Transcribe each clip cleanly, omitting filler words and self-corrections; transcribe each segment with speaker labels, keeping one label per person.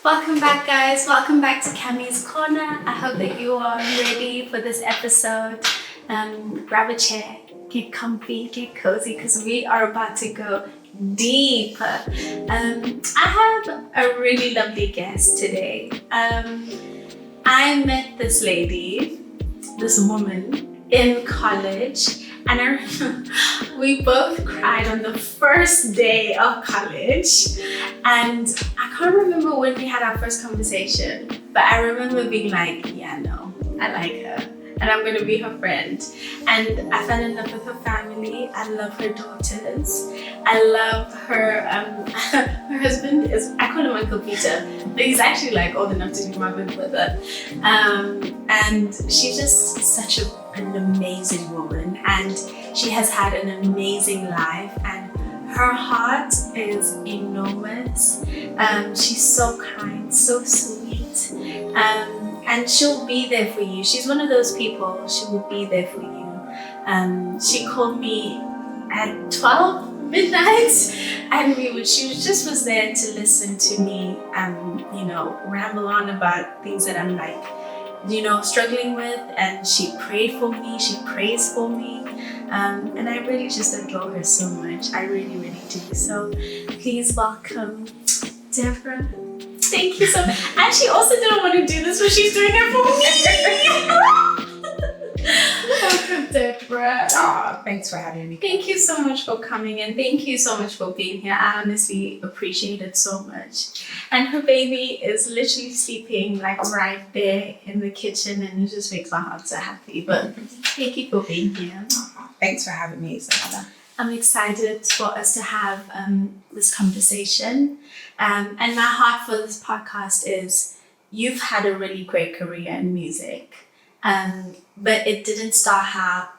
Speaker 1: Welcome back, guys. Welcome back to Kami's Corner. I hope that you are ready for this episode. Grab a chair, get comfy, get cozy, because we are about to go deep. I have a really lovely guest today. I met this lady, this woman, in college, and I remember we both cried on the first day of college. And I can't remember when we had our first conversation, but I remember being like, yeah, no, I like her and I'm going to be her friend. And I fell in love with her family. I love her daughters. I love her, her husband is, I call him Uncle Peter, but he's actually like old enough to be my big brother. And she's just such an amazing woman, and she has had an amazing life, and her heart is enormous. She's so kind, so sweet, and she'll be there for you. She's one of those people, she will be there for you. She called me at 12 midnight, and she was there to listen to me, ramble on about things that I'm like, struggling with, and she prayed for me, she prays for me. And I really just adore her so much. I really, really do. So please welcome Deborah. Thank you so much. And she also didn't want to do this, but she's doing it for me. Welcome, Deborah.
Speaker 2: Oh, thanks for having me.
Speaker 1: Thank you so much for coming, and thank you so much for being here. I honestly appreciate it so much. And her baby is literally sleeping like right there in the kitchen, and it just makes my heart so happy. But thank you for being here.
Speaker 2: Thanks for having me, Samantha.
Speaker 1: I'm excited for us to have this conversation. And my heart for this podcast is you've had a really great career in music. But it didn't start out,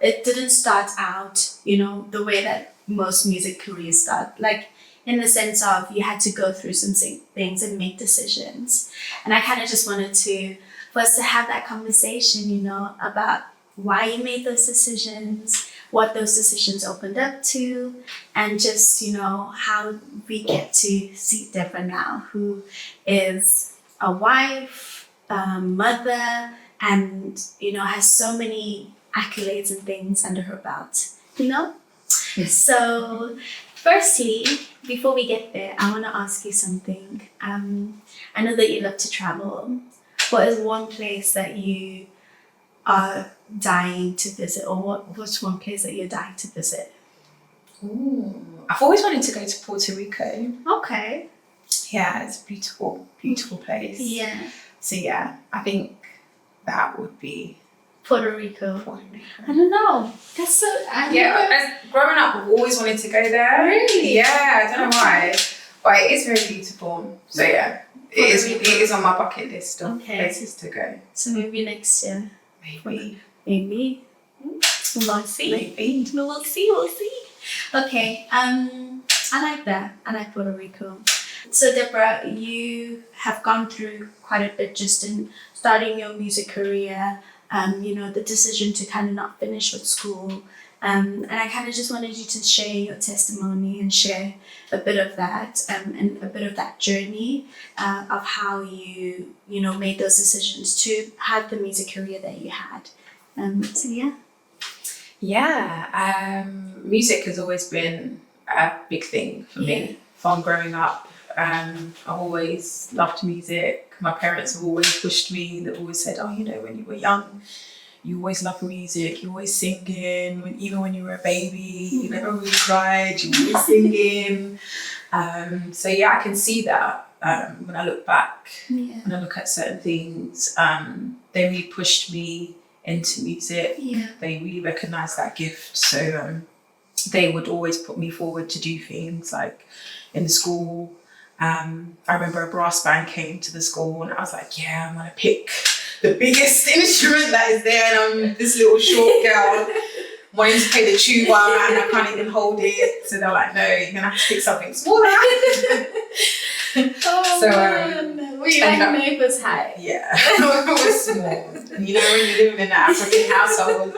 Speaker 1: the way that most music careers start. Like in the sense of you had to go through some things and make decisions. And I kind of just wanted for us to have that conversation, about why you made those decisions, what those decisions opened up to, and just, how we get to see Deborah now, who is a wife, mother, and, has so many accolades and things under her belt,
Speaker 2: Yes.
Speaker 1: So firstly, before we get there, I want to ask you something. I know that you love to travel. What is one place that you are dying to visit, or what's one place that you're dying to visit?
Speaker 2: Ooh, I've always wanted to go to Puerto Rico.
Speaker 1: Okay.
Speaker 2: Yeah, it's a beautiful, beautiful place.
Speaker 1: Yeah.
Speaker 2: So yeah, I think that would be
Speaker 1: Puerto Rico.
Speaker 2: Puerto Rico.
Speaker 1: I don't know. That's so.
Speaker 2: Growing up, I've always wanted to go there.
Speaker 1: Really?
Speaker 2: Yeah, I don't know why, but it is very beautiful. So yeah, it is on my bucket list of places to go.
Speaker 1: So maybe next year.
Speaker 2: Maybe.
Speaker 1: We'll see.
Speaker 2: Maybe.
Speaker 1: We'll see. Okay. I like that. I like Puerto Rico. So Deborah, you have gone through quite a bit just in starting your music career. The decision to kind of not finish with school. And I kind of just wanted you to share your testimony and share a bit of that and a bit of that journey of how you made those decisions to have the music career that you had. So yeah.
Speaker 2: Yeah, music has always been a big thing for me from growing up. I've always loved music. My parents have always pushed me. They've always said, when you were young, you always loved music, you always singing, even when you were a baby, you never really cried, you were always singing. So yeah, I can see that when I look back, when I look at certain things, they really pushed me into music.
Speaker 1: Yeah.
Speaker 2: They really recognised that gift. So they would always put me forward to do things like in the school. I remember a brass band came to the school and I was like, yeah, I'm going to pick the biggest instrument that is there, and I'm this little short girl wanting to play the tuba and I can't even hold it. So they're like, no, you're going to have to pick something smaller.
Speaker 1: Were you like neighbours high?
Speaker 2: Yeah, it was small. And when you're living in an African household,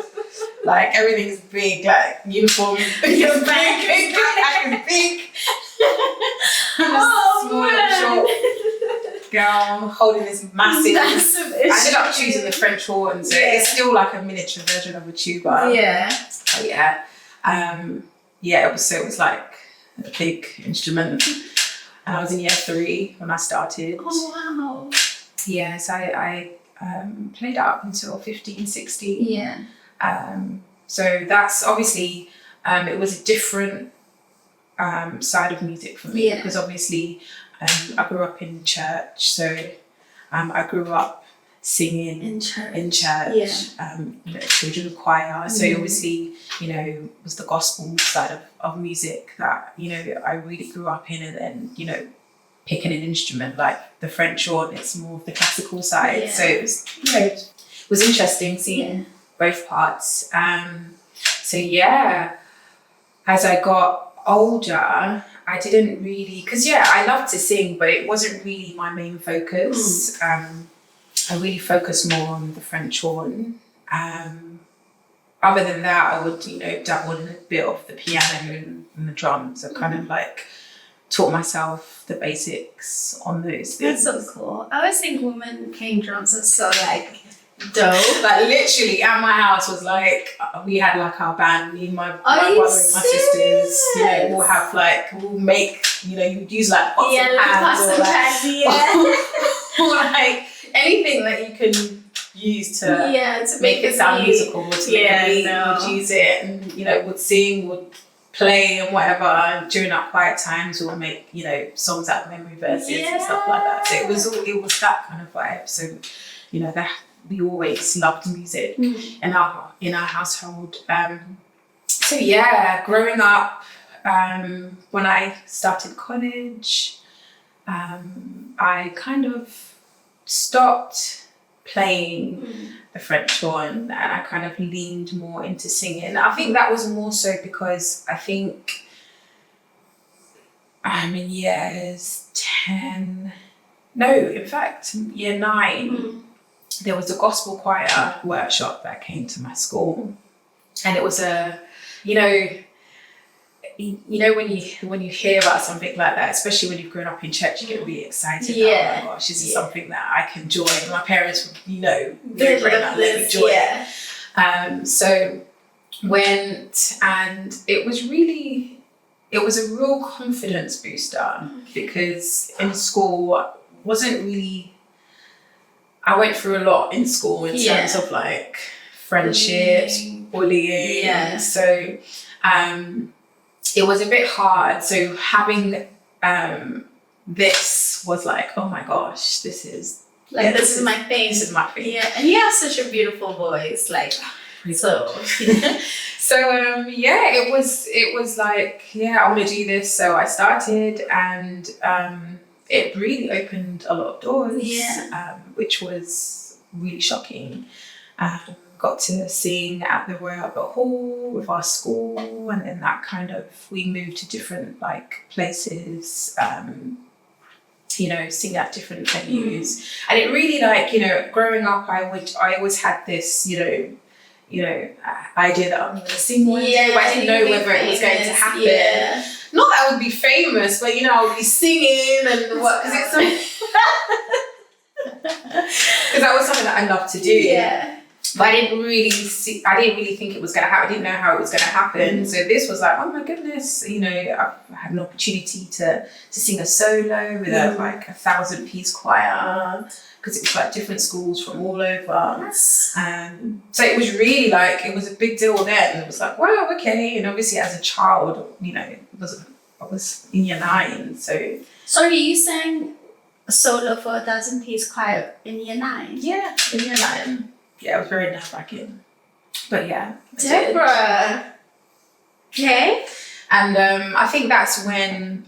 Speaker 2: like everything's big, like uniform, you're big. Small and short. gown, holding this massive. I ended up choosing the French horn, so
Speaker 1: Yeah.
Speaker 2: it's still like a miniature version of a tuba.
Speaker 1: Yeah.
Speaker 2: But yeah, it was like a big instrument. And I was in year 3 when I started.
Speaker 1: Oh wow.
Speaker 2: Yeah, so I played up until 15, 16.
Speaker 1: Yeah.
Speaker 2: So that's obviously, it was a different side of music for me,
Speaker 1: Yeah.
Speaker 2: because obviously I grew up in church, so I grew up singing
Speaker 1: In church.
Speaker 2: children's choir. So obviously, was the gospel side of music that, I really grew up in. And then, picking an instrument like the French horn, it's more of the classical side.
Speaker 1: Yeah.
Speaker 2: So it was, it was interesting seeing both parts. So yeah, as I got older, I didn't really, because I loved to sing, but it wasn't really my main focus. I really focused more on the French horn. Other than that, I would, dabble in a bit of the piano and the drums. I kind of like taught myself the basics on those things.
Speaker 1: That's so cool. I always think women playing drums are so like dope.
Speaker 2: Like literally at my house was like, we had like our band, me and my
Speaker 1: Are you
Speaker 2: brother and my sisters,
Speaker 1: serious?
Speaker 2: we'll have like, we'll make, you'd use like pots
Speaker 1: Yeah,
Speaker 2: and
Speaker 1: like
Speaker 2: pans
Speaker 1: pots
Speaker 2: or
Speaker 1: and
Speaker 2: like,
Speaker 1: pans, yeah.
Speaker 2: or like anything that you can use to
Speaker 1: to
Speaker 2: make it sound
Speaker 1: beat.
Speaker 2: musical, or to make a beat,
Speaker 1: no.
Speaker 2: would use it, and would sing, would play and whatever. And during our quiet times we'll make, songs out of memory verses and stuff like that. So it was that kind of vibe. So, that we always loved music in our household. So yeah, growing up, when I started college, I kind of stopped playing the French horn, and I kind of leaned more into singing. I think that was more so because I think I'm in years 10, no, in fact, year 9, there was a gospel choir workshop that came to my school, and it was when you hear about something like that, especially when you've grown up in church, you get really excited.
Speaker 1: Yeah.
Speaker 2: Oh my gosh, this is something that I can join. My parents would, let me join.
Speaker 1: Yeah.
Speaker 2: So went, and it was a real confidence booster, because in school wasn't really, I went through a lot in school in terms of like friendships, bullying.
Speaker 1: Yeah.
Speaker 2: So it was a bit hard. So having this was like, oh my gosh, this is
Speaker 1: this is my thing.
Speaker 2: This is my thing.
Speaker 1: Yeah, and you have such a beautiful voice, like so.
Speaker 2: It was like, I want to do this. So I started, and it really opened a lot of doors. Which was really shocking. Got to sing at the Royal Albert Hall with our school, and then that kind of, we moved to different like places, sing at different venues. And it really, like, growing up, I always had this, idea that I'm going to sing one day, but I didn't know whether it was going to happen.
Speaker 1: Yeah.
Speaker 2: Not that I would be famous, but I would be singing and what, because it's because that was something that I loved to do.
Speaker 1: Yeah.
Speaker 2: But I didn't really think it was going to happen. I didn't know how it was going to happen. So this was like, oh my goodness, I had an opportunity to sing a solo with a 1,000-piece choir, because it was like different schools from all over. So it was really like, it was a big deal then. It was like, wow, okay. And obviously as a child, I was in year 9. So
Speaker 1: Sorry, you sang a solo for 1,000-piece choir in year 9?
Speaker 2: Yeah, in year 9. Yeah, it was very nerve-wracking. But yeah. I did.
Speaker 1: Deborah. Okay.
Speaker 2: And I think that's when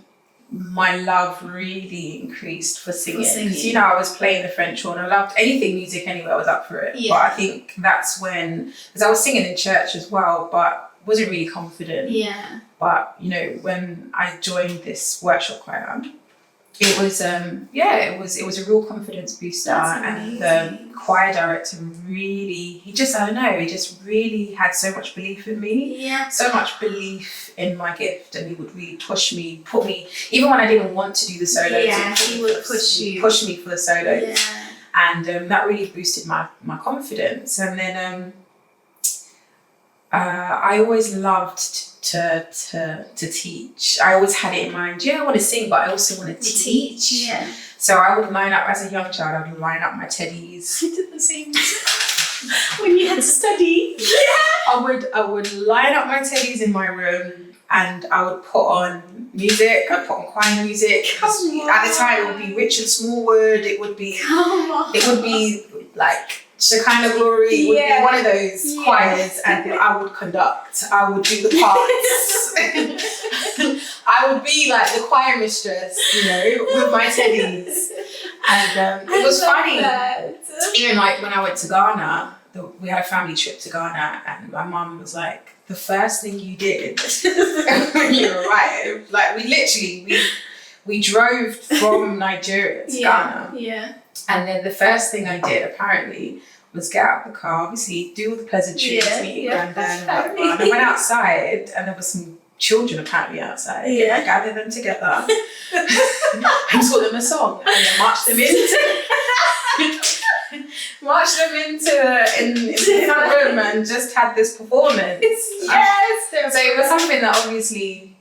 Speaker 2: my love really increased for singing. Because, I was playing the French horn. I loved anything music anyway, I was up for it.
Speaker 1: Yeah.
Speaker 2: But I think that's when, because I was singing in church as well, but wasn't really confident.
Speaker 1: Yeah.
Speaker 2: But, when I joined this workshop choir, it was a real confidence booster. And the choir director he just really had so much belief in me.
Speaker 1: Yeah.
Speaker 2: So much belief in my gift, and he would really put me, even when I didn't want to do the solos.
Speaker 1: Yeah, he would push
Speaker 2: me for the solos.
Speaker 1: Yeah.
Speaker 2: And that really boosted my confidence. And then I always loved to teach. I always had it in mind, I want to sing, but I also want to teach.
Speaker 1: Yeah.
Speaker 2: So I would line up, as a young child, I would line up my teddies.
Speaker 1: I did the same when you had to study.
Speaker 2: Yeah. I would line up my teddies in my room, and I would put on music. I'd put on choir music. At the time, it would be Richard Smallwood. It would be like Shekinah Glory. It would be one of those choirs, and I would conduct. I would do the parts. I would be like the choir mistress, with my teddies. And it was funny. Even like when I went to Ghana, we had a family trip to Ghana, and my mum was like, the first thing you did when you arrived, like we drove from Nigeria to Ghana.
Speaker 1: Yeah.
Speaker 2: And then the first thing I did, apparently, was get out of the car, obviously do all the pleasantries, meet your granddad, and I went outside, and there were some children apparently outside.
Speaker 1: Yeah.
Speaker 2: I gathered them together and taught them a song, and then marched them into the front room and just had this performance.
Speaker 1: Yes.
Speaker 2: So it was something that obviously,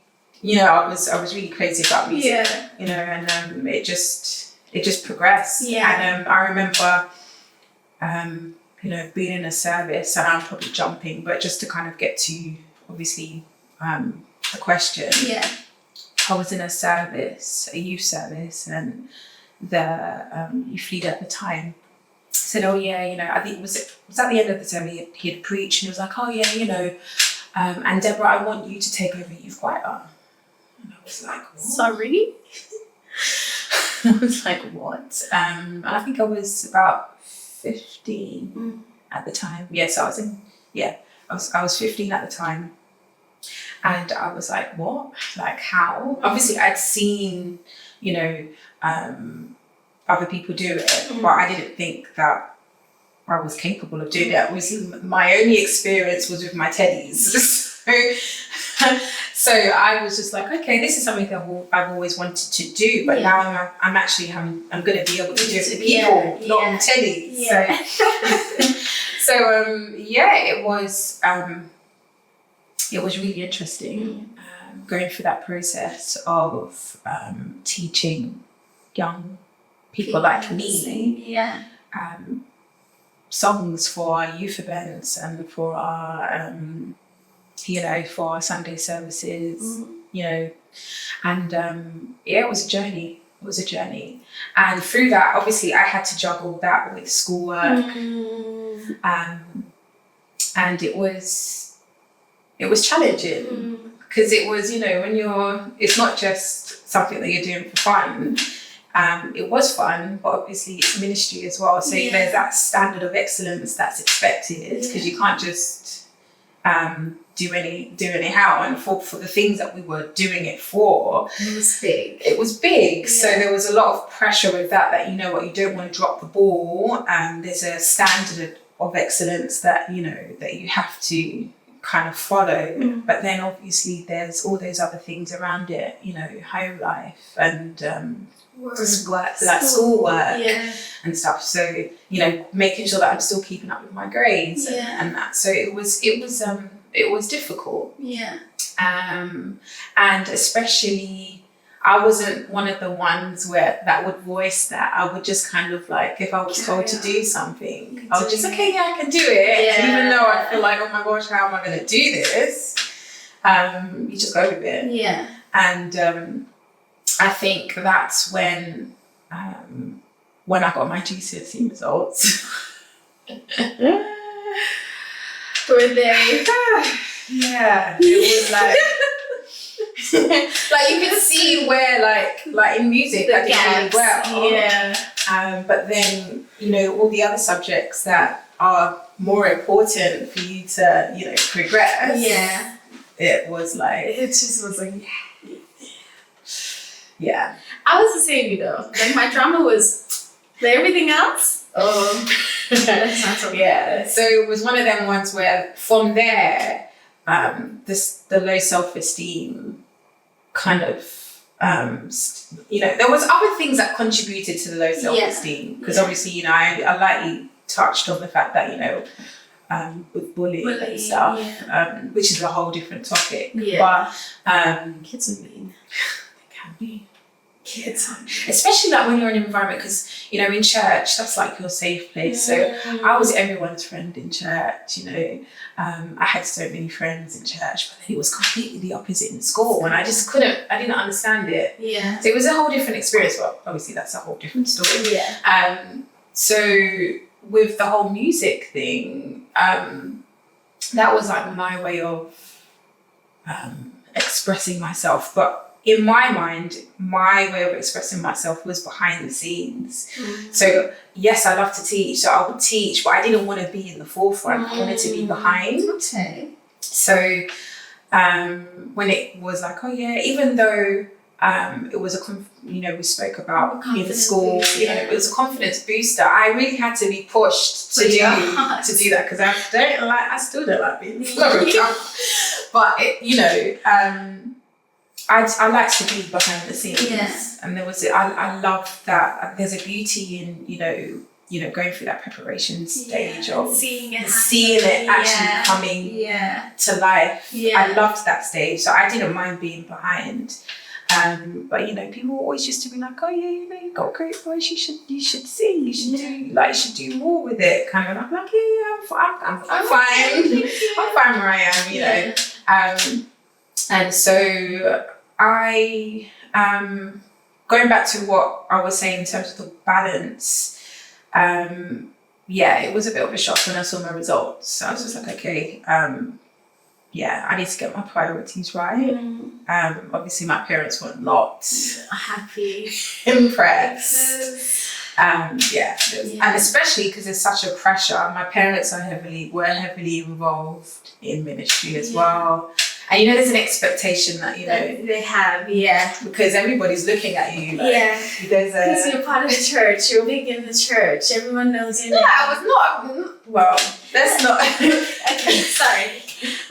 Speaker 2: I was really crazy about music.
Speaker 1: Yeah.
Speaker 2: And it just progressed.
Speaker 1: Yeah.
Speaker 2: And I remember being in a service, and I'm probably jumping, but just to kind of get to obviously the question.
Speaker 1: Yeah.
Speaker 2: I was in a youth service, and the youth leader at the time said, I think it was at the end of the sermon, he had preached, and he was like, and Deborah, I want you to take over youth choir. And I was like, what?
Speaker 1: Sorry?
Speaker 2: I was like, what? And I think I was about 15 at the time. Yes, I was 15 at the time. And I was like, what? Like, how? Obviously, I'd seen, other people do it, but I didn't think that I was capable of doing it. My only experience was with my teddies. So I was just like, okay, this is something that I've always wanted to do, but now I'm going to be able to do it with people, not on teddies.
Speaker 1: Yeah.
Speaker 2: So it was really interesting going through that process of teaching young people like me songs for our youth events and for our for our Sunday services, and it was a journey. And through that, obviously, I had to juggle that with schoolwork, and it was challenging because it was, it's not just something that you're doing for fun. It was fun, but obviously it's ministry as well. So there's that standard of excellence that's expected, because you can't just do anyhow. And for the things that we were doing it for, it was big. So there was a lot of pressure with that, you don't want to drop the ball. There's a standard of excellence that you have to kind of follow, but then obviously there's all those other things around it, home life and schoolwork and stuff. So making sure that I'm still keeping up with my grades and that. So it was difficult. And especially, I wasn't one of the ones that would voice that. I would just kind of like, if I was told to do something, I would just, I can do it. And even though I feel like, oh my gosh, how am I going to do this? You just go with it. And I think that's when I got my GCSE results.
Speaker 1: Were they?
Speaker 2: Yeah, it was like like you could see where like in music I did really well. But then all the other subjects that are more important for you to progress. It was like
Speaker 1: it just was like
Speaker 2: yeah.
Speaker 1: I was the same, you know. Like my drama was, but everything else. Oh, that's not so
Speaker 2: yeah. So it was one of them ones where from there, the low self-esteem kind of. There was other things that contributed to the low self-esteem because obviously, I lightly touched on the fact that, with bullying and stuff, which is a whole different topic.
Speaker 1: Yeah.
Speaker 2: But
Speaker 1: kids are mean.
Speaker 2: They can be. Kids, especially like when you're in an environment, because in church that's like your safe place. So I was everyone's friend in church. I had so many friends in church, but then it was completely the opposite in school, and I didn't understand it.
Speaker 1: Yeah.
Speaker 2: So it was a whole different experience. Well, obviously that's a whole different story.
Speaker 1: Yeah.
Speaker 2: So with the whole music thing, that was like my way of expressing myself, but in my mind, my way of expressing myself was behind the scenes. So yes, I love to teach, so I would teach, but I didn't want to be in the forefront. I wanted to be behind.
Speaker 1: Okay.
Speaker 2: So when it was like, oh yeah, even though it was we spoke about in the school, it was a confidence booster. I really had to be pushed to do that because I still don't like being but I like to be behind the scenes, and I love that. There's a beauty in going through that preparation stage of seeing it actually coming to life. I loved that stage, so I didn't mind being behind. But people always used to be like, oh yeah, you've got a great voice. You should sing. You should do more with it. Kind of. I'm like, I'm fine. I'm fine where I am. And so I, going back to what I was saying in terms of the balance, it was a bit of a shock when I saw my results. So I was just like, okay, I need to get my priorities right. Obviously my parents were not
Speaker 1: happy,
Speaker 2: impressed. And especially because there's such a pressure. My parents were heavily involved in ministry as well. And there's an expectation that
Speaker 1: they have,
Speaker 2: because everybody's looking at you.
Speaker 1: Because you're part of the church, you're big in the church. Everyone knows your name.
Speaker 2: I was not. Well, that's not.
Speaker 1: Okay, sorry.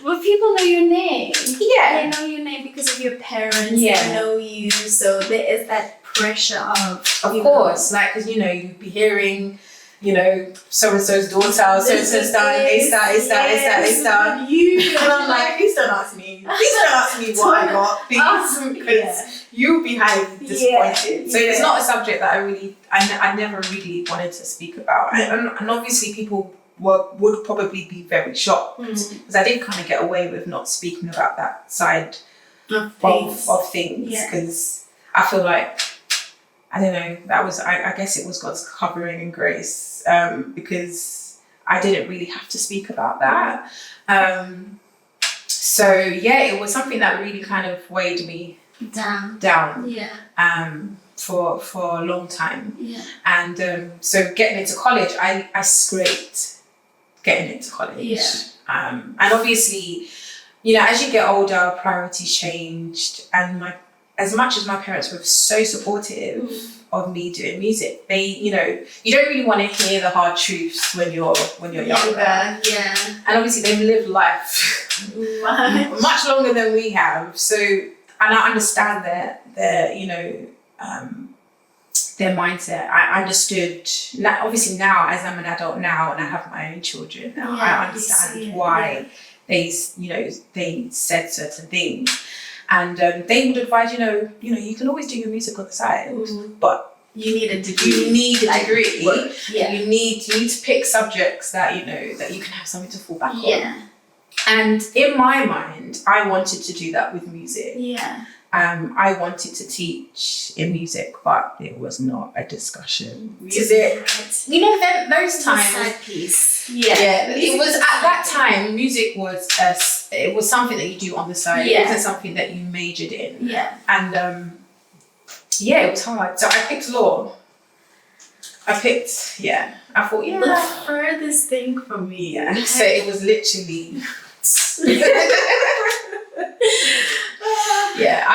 Speaker 1: Well, people know your name.
Speaker 2: Yeah,
Speaker 1: they know your name because of your parents.
Speaker 2: Yeah,
Speaker 1: they know you. So there is that pressure of
Speaker 2: course, like because you'd be hearing. So and so's daughter, so and so's done, they start. And I'm like, please don't ask me what I got, please, because you'll be highly disappointed. So it's not a subject that I never really wanted to speak about, and obviously people would probably be very shocked because I did kind of get away with not speaking about that side of things because I feel like. I don't know, that was, I guess it was God's covering and grace because I didn't really have to speak about that. So it was something that really kind of weighed me down. For a long time. And so getting into college, I scraped getting into college. And obviously, as you get older, priorities changed, and as much as my parents were so supportive of me doing music, they, you don't really want to hear the hard truths when you're younger. And obviously they've lived life much longer than we have. So, and I understand their mindset. I understood, obviously now as I'm an adult now and I have my own children now, I understand why they said certain things. And they would advise, you can always do your music on the side, but
Speaker 1: you need a degree.
Speaker 2: You need a degree.
Speaker 1: Yeah.
Speaker 2: You need to pick subjects that that you can have something to fall back on. And in my mind, I wanted to do that with music. I wanted to teach in music, but it was not a discussion. Music, those times.
Speaker 1: Side piece.
Speaker 2: It was at that time. Music was it was something that you do on the side. It wasn't something that you majored in. And it was hard. So I picked law. I thought
Speaker 1: the furthest thing from me.
Speaker 2: So it was literally.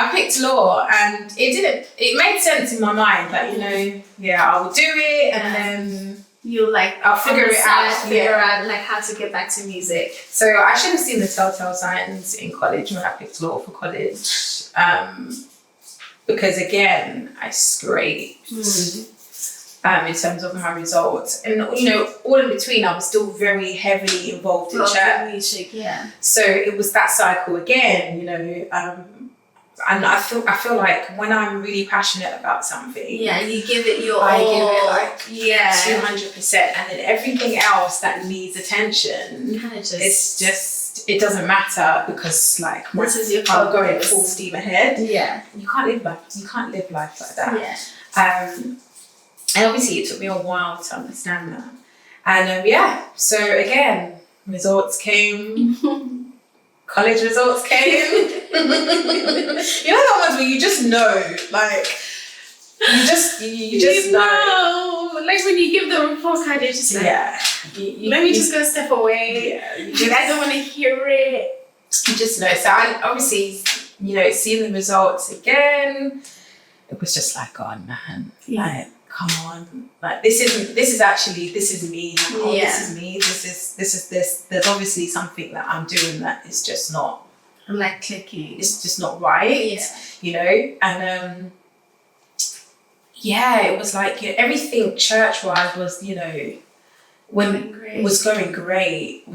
Speaker 2: I picked law, and it made sense in my mind, like, I will do it, and then
Speaker 1: you like
Speaker 2: I'll figure it out.
Speaker 1: Figure out like how to get back to music.
Speaker 2: So I should have seen the telltale signs in college when I picked law for college, because again, I scraped in terms of my results, and all in between, I was still very heavily involved in church.
Speaker 1: Music, yeah.
Speaker 2: So it was that cycle again, and I feel like when I'm really passionate about something,
Speaker 1: you give it your
Speaker 2: I
Speaker 1: all.
Speaker 2: give it like 200%, and then everything else that needs attention, it's just, it doesn't matter, because like
Speaker 1: this is your
Speaker 2: I'm going
Speaker 1: focus.
Speaker 2: full steam ahead.
Speaker 1: Yeah,
Speaker 2: You can't live life like that.
Speaker 1: yeah.
Speaker 2: And obviously it took me a while to understand that. And so again, results came. College results came. The ones where you just know, like, you just know.
Speaker 1: Like when you give the report card, you're just like, let me just go step away.
Speaker 2: Yeah,
Speaker 1: I don't want to hear it.
Speaker 2: You just know. So I obviously, seeing the results again, it was just like, God, man, like, come on, like this is me. Now. This is me. This is this. There's obviously something that I'm doing that is just not
Speaker 1: like clicking.
Speaker 2: It's just not right. And it was like everything church-wise was was going great.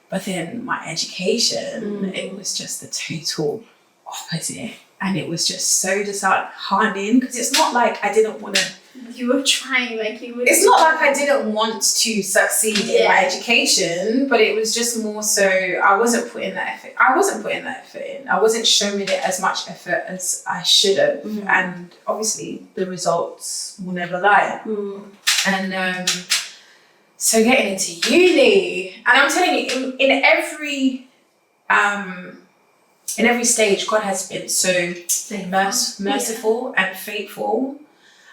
Speaker 2: But then my education, it was just the total opposite. And it was just so disheartening, because it's not like I didn't want to.
Speaker 1: You were trying, like you were.
Speaker 2: It's not like I didn't want to succeed in my education, but it was just more so I wasn't putting that effort. In. I wasn't showing it as much effort as I should have, and obviously the results will never lie. And so getting into uni, and I'm telling you, in every stage, God has been so merciful and faithful,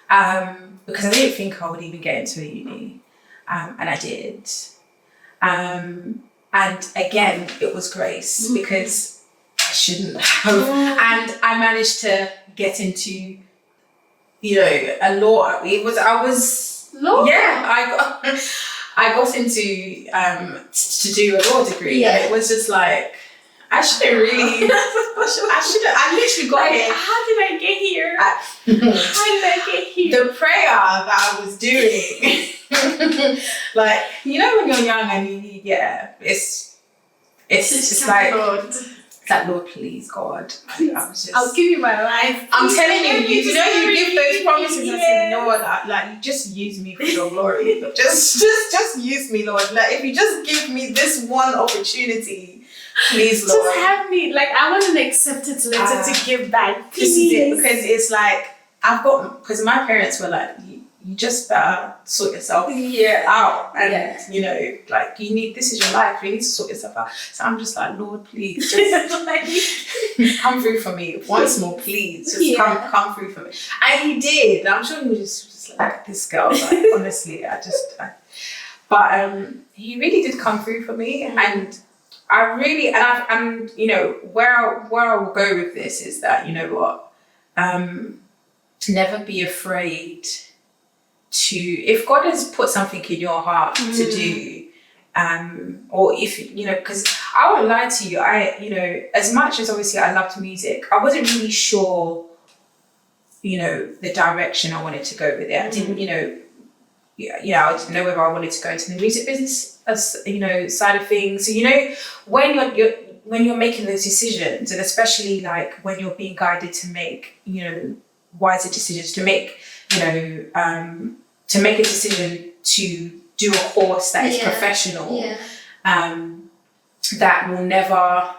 Speaker 2: because I didn't think I would even get into a uni, and I did. And again, it was grace, because I shouldn't have. And I managed to get into, a law. I was law. Yeah, I got into to do a law degree.
Speaker 1: Yeah.
Speaker 2: And it was just like, I literally got here.
Speaker 1: How did I get here?
Speaker 2: The prayer that I was doing, like, when you're young and it's like,
Speaker 1: Lord.
Speaker 2: It's like, Lord, please, God.
Speaker 1: I'll give you my life.
Speaker 2: I'm telling you, you give those promises. I said, Lord, like, you just use me for your glory. Just use me, Lord. Like, if you just give me this one opportunity, please, Lord.
Speaker 1: Just have me. Like, I want an acceptance letter to give back.
Speaker 2: This is it, because it's like, because my parents were like, you just better sort yourself out. And, like, this is your life. You need to sort yourself out. So I'm just like, Lord, please, just come through for me once more, please. Just come through for me. And he did. I'm sure he was just like, this girl, like, honestly, but he really did come through for me. And I really, and where I will go with this is that, never be afraid to, if God has put something in your heart to do, or if, because I won't lie to you, as much as obviously I loved music, I wasn't really sure, the direction I wanted to go with it. I didn't, I didn't know whether I wanted to go into the music business side of things. So, when you're making those decisions, and especially like when you're being guided to make, wiser decisions, to make a decision to do a course that is professional, that will never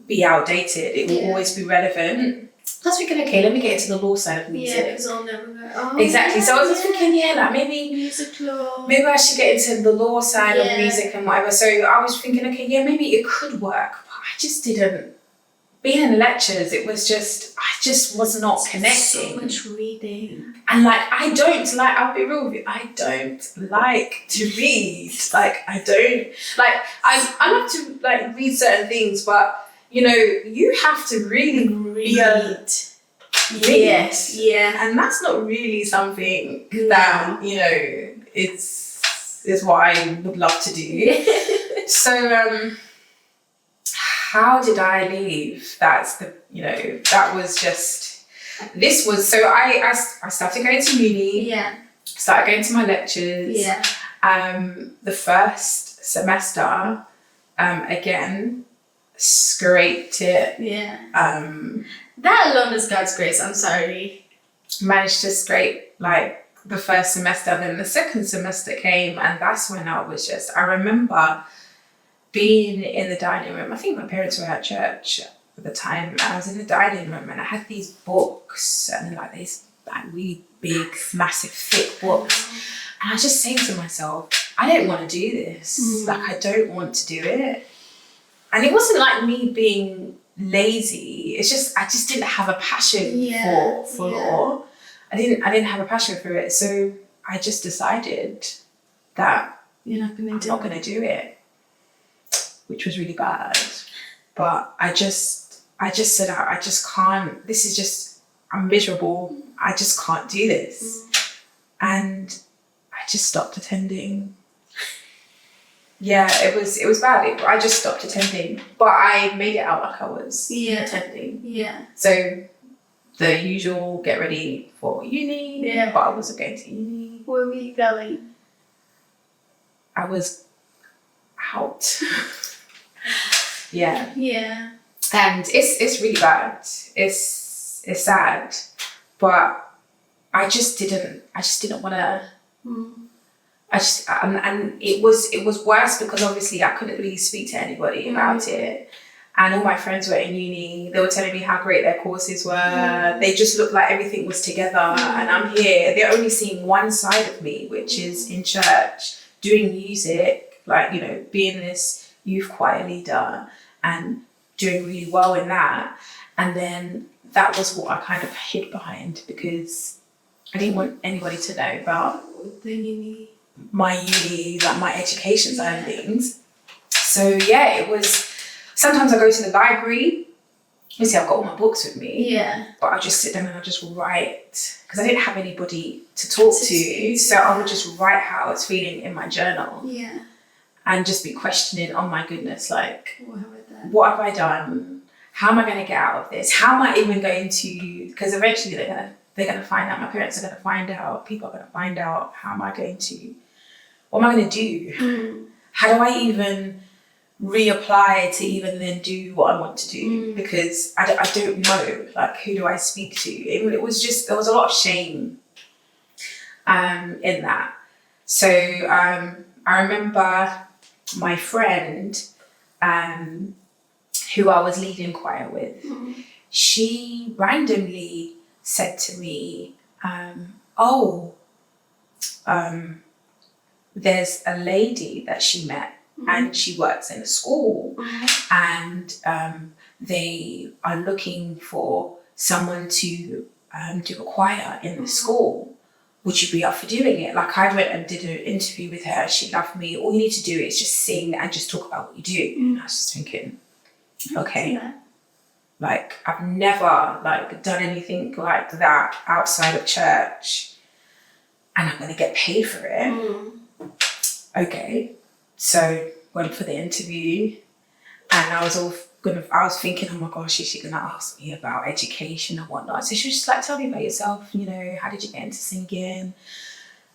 Speaker 2: be outdated. It will always be relevant. I was thinking, okay, let me get into the law side of music.
Speaker 1: Yeah, because I'll never go. Oh,
Speaker 2: exactly. So I was just thinking, like maybe
Speaker 1: music law.
Speaker 2: Maybe I should get into the law side of music and whatever. So I was thinking, okay, maybe it could work, but I just didn't. Being in lectures, I just was not connecting.
Speaker 1: So much reading.
Speaker 2: And like, I'll be real with you, I don't like to read. Like, I love to like read certain things, but you know, you have to really be a lead.
Speaker 1: Yeah.
Speaker 2: And that's not really something that, you know, is what I would love to do. So, how did I leave? That's the, you know, that was just, this was, so I started going to uni.
Speaker 1: Yeah.
Speaker 2: Started going to my lectures.
Speaker 1: Yeah.
Speaker 2: The first semester, again, scraped it.
Speaker 1: Yeah.
Speaker 2: That
Speaker 1: alone is God's grace. I'm sorry.
Speaker 2: Managed to scrape like the first semester, then the second semester came, and that's when I was just, I remember being in the dining room. I think my parents were at church at the time. I was in the dining room and I had these books, and like these like really big, massive, thick books. And I was just saying to myself, I don't want to do this. Like, I don't want to do it. And it wasn't like me being lazy. It's just, I just didn't have a passion for law. I didn't have a passion for it. So I just decided that I'm not going to do it, which was really bad. But I just said, I just can't, this is just, I'm miserable. I just can't do this. And I just stopped attending. Yeah, it was bad. I just stopped attending, but I made it out like I was attending.
Speaker 1: Yeah.
Speaker 2: So the usual get ready for uni, but I wasn't going to uni.
Speaker 1: Where were you going?
Speaker 2: I was out. Yeah.
Speaker 1: Yeah.
Speaker 2: And it's really bad. It's sad, but I just didn't want to. And it was worse because obviously I couldn't really speak to anybody about it. And all my friends were in uni. They were telling me how great their courses were. They just looked like everything was together. And I'm here. They're only seeing one side of me, which is in church, doing music, like, you know, being this youth choir leader and doing really well in that. And then that was what I kind of hid behind because I didn't want anybody to know about my uni, like my education side of things. So yeah, it was, sometimes I go to the library, obviously I've got all my books with me, but I just sit down and I just write, because I didn't have anybody to talk to, so I would just write how I was feeling in my journal, and just be questioning, oh my goodness, like, what have I done? How am I going to get out of this? How am I even going to, because eventually they're going to find out, my parents are going to find out, people are going to find out, how am I going to, what am I going to do? How do I even reapply to even then do what I want to do? Because I don't know, like, who do I speak to? It was just, there was a lot of shame in that. So I remember my friend who I was leading choir with, she randomly said to me, there's a lady that she met and she works in a school and they are looking for someone to do a choir in the school. Would you be up for doing it? Like, I went and did an interview with her. She loved me. All you need to do is just sing and just talk about what you do. And I was just thinking, okay. Like, I've never like done anything like that outside of church and I'm going to get paid for it. Okay. So went for the interview and I was thinking, oh my gosh, is she going to ask me about education and whatnot? So she was just like, tell me about yourself, you know, how did you get into singing?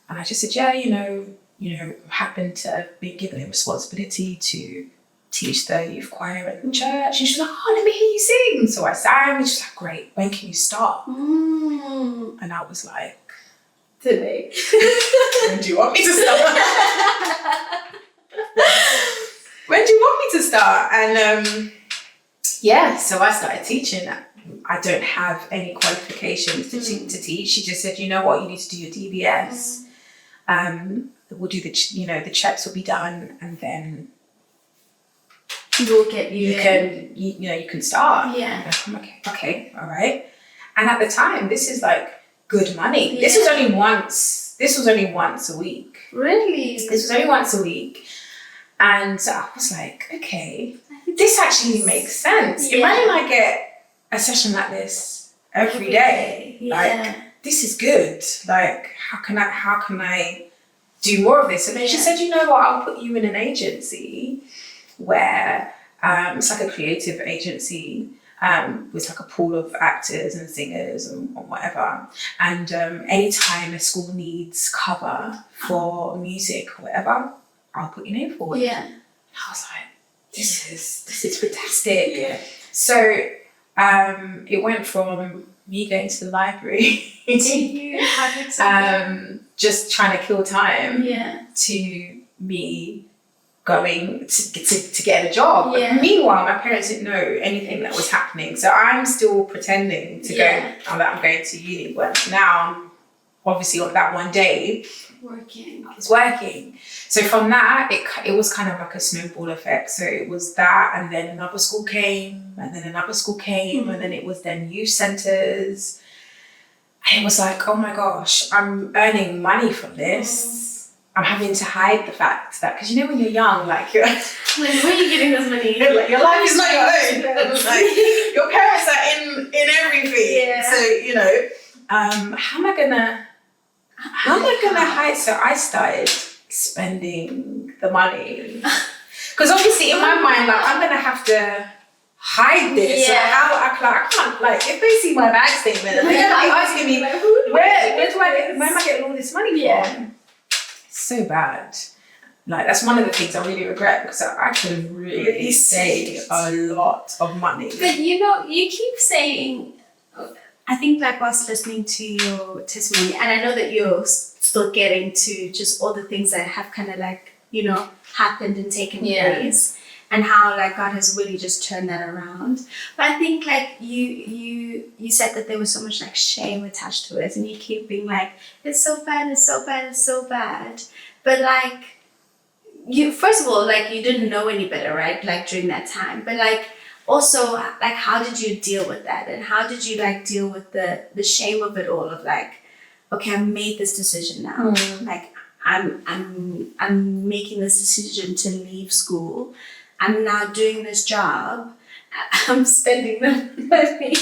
Speaker 2: And I just said, yeah, you know, happened to have been given a responsibility to teach the youth choir at the church. And she's like, oh, let me hear you sing. So I sang and she's like, great, when can you start? And I was like,
Speaker 1: today.
Speaker 2: When do you want me to start? When do you want me to start? And so I started teaching. I don't have any qualifications to teach. She just said, you know what, you need to do your DBS. We'll do the checks will be done and then
Speaker 1: you'll get
Speaker 2: you can start.
Speaker 1: Yeah.
Speaker 2: Okay, all right. And at the time, this is like good money. Yeah. This was only once a week.
Speaker 1: Really?
Speaker 2: This was only once a week. And so I was like, okay.
Speaker 1: I think
Speaker 2: this actually makes sense.
Speaker 1: Yeah.
Speaker 2: Imagine I get a session like this every day.
Speaker 1: Yeah.
Speaker 2: Like, this is good. Like, how can I do more of this? And then she said, you know what, I'll put you in an agency where it's like a creative agency with like a pool of actors and singers and whatever. And anytime a school needs cover for music or whatever, I'll put your name forward.
Speaker 1: Yeah.
Speaker 2: I was like, this is fantastic.
Speaker 1: Yeah.
Speaker 2: So it went from me going to the library just trying to kill time to me going to get a job.
Speaker 1: Yeah.
Speaker 2: But meanwhile, my parents didn't know anything that was happening. So I'm still pretending to go, that I'm going to uni. But now, obviously, on that one day, it's working. So from that, it was kind of like a snowball effect. So it was that, and then another school came, and then another school came, and then it was then youth centres. And it was like, oh my gosh, I'm earning money from this. I'm having to hide the fact that, because you know when you're young, like you're like,
Speaker 1: where are you getting this money?
Speaker 2: Like, your life is not your own. Like, your parents are in everything.
Speaker 1: Yeah.
Speaker 2: So, you know, how am I gonna hide? So I started spending the money. Because obviously in my mind, like, I'm gonna have to hide this.
Speaker 1: Yeah.
Speaker 2: Like, I can't, like, if they see my bank statement, they're gonna be asking me, where am I getting all this money from? So bad. Like, that's one of the things I really regret, because I could have really saved a lot of money.
Speaker 1: But you know, you keep saying, I think like whilst listening to your testimony, and I know that you're still getting to just all the things that have kind of like, you know, happened and taken place, and how like God has really just turned that around. But I think like you said that there was so much like shame attached to it, and you keep being like, it's so bad, it's so bad, it's so bad. But like, you, first of all, like you didn't know any better, right? Like during that time, but like also like how did you deal with that, and how did you like deal with the shame of it all, of like, okay, I made this decision now, like I'm making this decision to leave school. I'm now doing this job. I'm spending the money.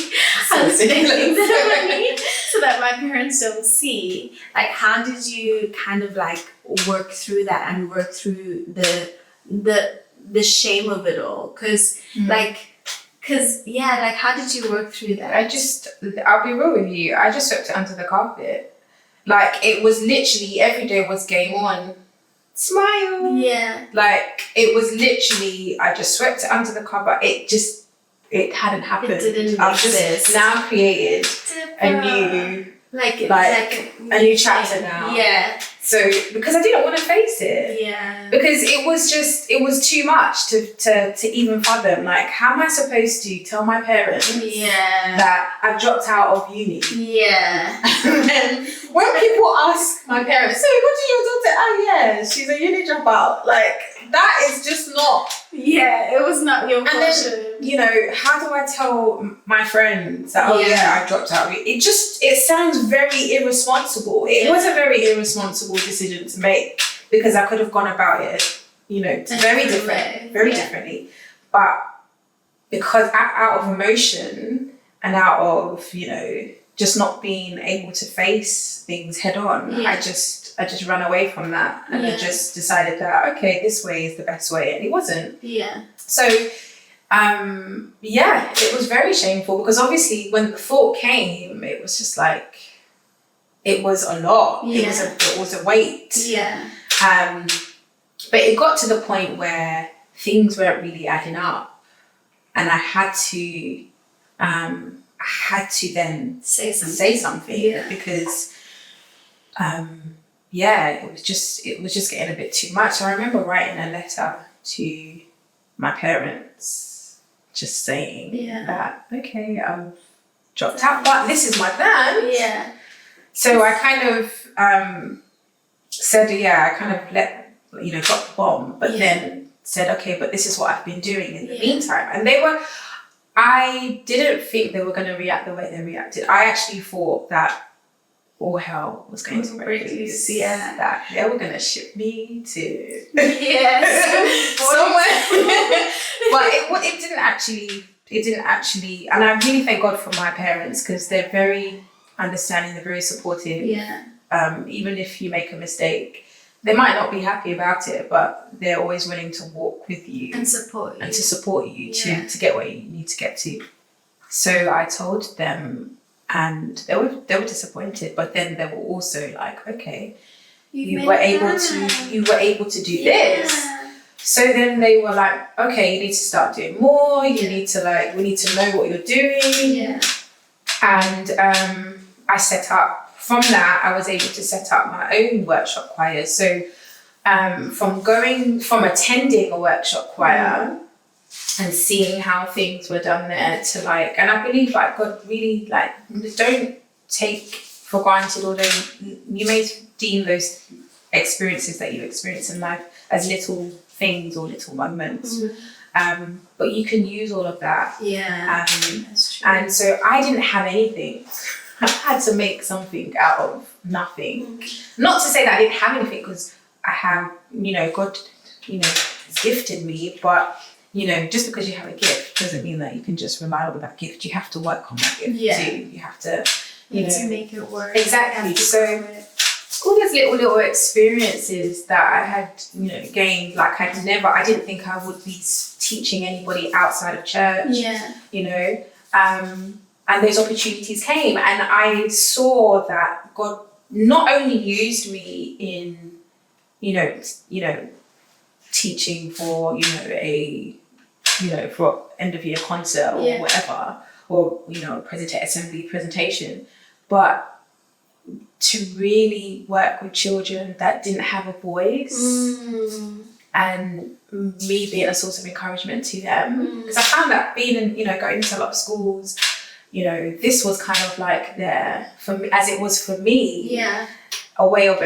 Speaker 1: I'm spending the money so that my parents don't see. Like, how did you kind of like work through that and work through the shame of it all? Because like how did you work through that?
Speaker 2: I'll be real with you. I just swept it under the carpet. Like, it was literally every day was game on. Smile.
Speaker 1: Yeah.
Speaker 2: Like, it was literally, I just swept it under the carpet. It hadn't happened.
Speaker 1: It didn't
Speaker 2: I've
Speaker 1: exist.
Speaker 2: just now created a new chapter now.
Speaker 1: Yeah.
Speaker 2: So, because I didn't want to face it.
Speaker 1: Yeah.
Speaker 2: Because it was too much to even fathom. Like, how am I supposed to tell my parents that I've dropped out of uni?
Speaker 1: Yeah.
Speaker 2: And then when people ask my parents, so what did your daughter? Oh yeah, she's a uni dropout. Like, that is just not.
Speaker 1: Yeah, it was not your portion.
Speaker 2: And then, you know, how do I tell my friends that, I dropped out? It sounds very irresponsible. It was a very irresponsible decision to make, because I could have gone about it, you know, very differently. But because out of emotion and out of, you know, just not being able to face things head on, I just ran away from that, and I just decided that, okay, this way is the best way, and it wasn't.
Speaker 1: Yeah.
Speaker 2: So, it was very shameful, because obviously when the thought came, it was just like, it was a lot.
Speaker 1: Yeah.
Speaker 2: It was a weight.
Speaker 1: Yeah.
Speaker 2: But it got to the point where things weren't really adding up, and I had to then say something because it was just getting a bit too much. I remember writing a letter to my parents just saying that, okay, I've dropped out, but this is my plan.
Speaker 1: Yeah.
Speaker 2: So I kind of said, I kind of dropped the bomb, but then said, okay, but this is what I've been doing in the meantime. And I didn't think they were going to react the way they reacted. I actually thought that all hell was going to break loose.
Speaker 1: Yeah.
Speaker 2: That they were going to ship me to it didn't actually, and I really thank God for my parents because they're very understanding, they're very supportive.
Speaker 1: Yeah.
Speaker 2: Even if you make a mistake, they might not be happy about it, but they're always willing to walk with you
Speaker 1: and support you,
Speaker 2: and to support you to get where you need to get to. So I told them, and they were disappointed, but then they were also like, okay, you were able to do this. So then they were like, okay, you need to start doing more. You need to we need to know what you're doing.
Speaker 1: Yeah.
Speaker 2: And I set up. From that, I was able to set up my own workshop choir. So from attending a workshop choir and seeing how things were done there to and I believe God really don't take for granted, although you may deem those experiences that you experience in life as little things or little moments. But you can use all of that.
Speaker 1: Yeah. That's true.
Speaker 2: And so I didn't have anything. I had to make something out of nothing. Not to say that I didn't have anything, because I have, God, has gifted me. But, just because you have a gift doesn't mean that you can just rely on that gift. You have to work on that gift too. You have to,
Speaker 1: to make it work.
Speaker 2: Exactly. So all these little experiences that I had, gained, I didn't think I would be teaching anybody outside of church.
Speaker 1: Yeah.
Speaker 2: And those opportunities came, and I saw that God not only used me in, teaching for, for end of year concert or whatever, or, assembly presentation, but to really work with children that didn't have a voice, and me being a source of encouragement to them. Because I found that being in, going into a lot of schools, this was kind of for me, as it was for me, a way of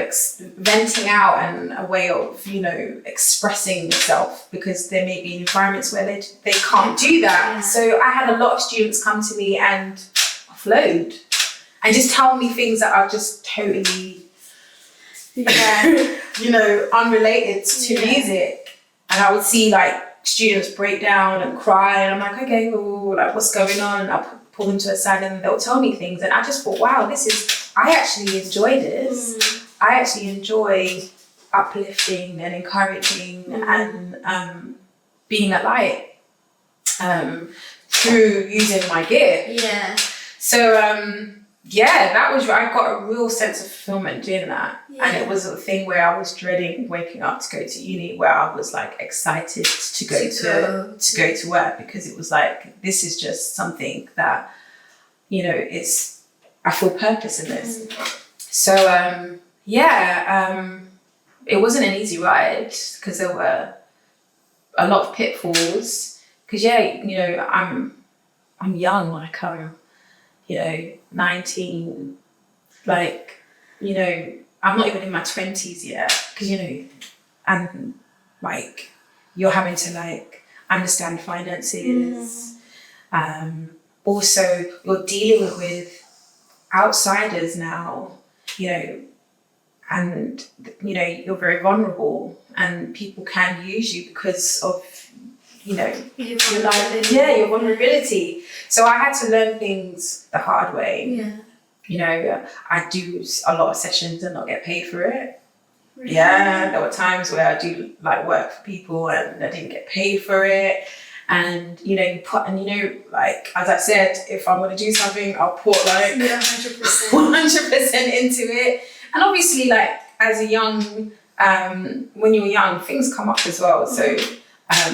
Speaker 2: venting out and a way of, expressing yourself, because there may be environments where they can't do that. Yeah. So I had a lot of students come to me and offload and just tell me things that are just totally, unrelated to music. And I would see students break down and cry, and I'm like, okay, well, what's going on? And I'll pull them to a side and they'll tell me things, and I just thought, wow, I actually enjoy this. I actually enjoy uplifting and encouraging and being a light through using my gift.
Speaker 1: Yeah.
Speaker 2: So that was, I got a real sense of fulfillment doing that. And it was a thing where I was dreading waking up to go to uni, where I was excited to go to work, because it was this is just something that, I feel purpose in this. So it wasn't an easy ride, because there were a lot of pitfalls, because I'm young, I'm 19, I'm not even in my 20s yet, because and you're having to understand finances. Also you're dealing with outsiders now, and you're very vulnerable, and people can use you because of your vulnerability. So I had to learn things the hard way. I do a lot of sessions and not get paid for it. Really? Yeah, there were times where I do work for people and I didn't get paid for it. And as I said, if I'm going to do something, I'll put 100% into it. And obviously, as a young, when you're young, things come up as well. So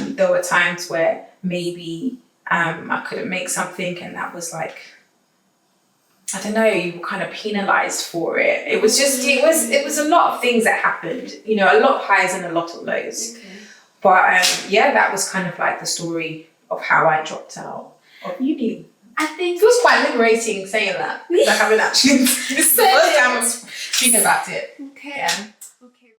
Speaker 2: there were times where maybe I couldn't make something, and that was I don't know, you were kind of penalized for it. It was just, it was a lot of things that happened, a lot of highs and a lot of lows. Okay. But that was kind of the story of how I dropped out of uni.
Speaker 1: I think
Speaker 2: it was quite liberating saying that. I haven't actually, this is the first time I'm speaking about it.
Speaker 1: Okay.
Speaker 2: Yeah.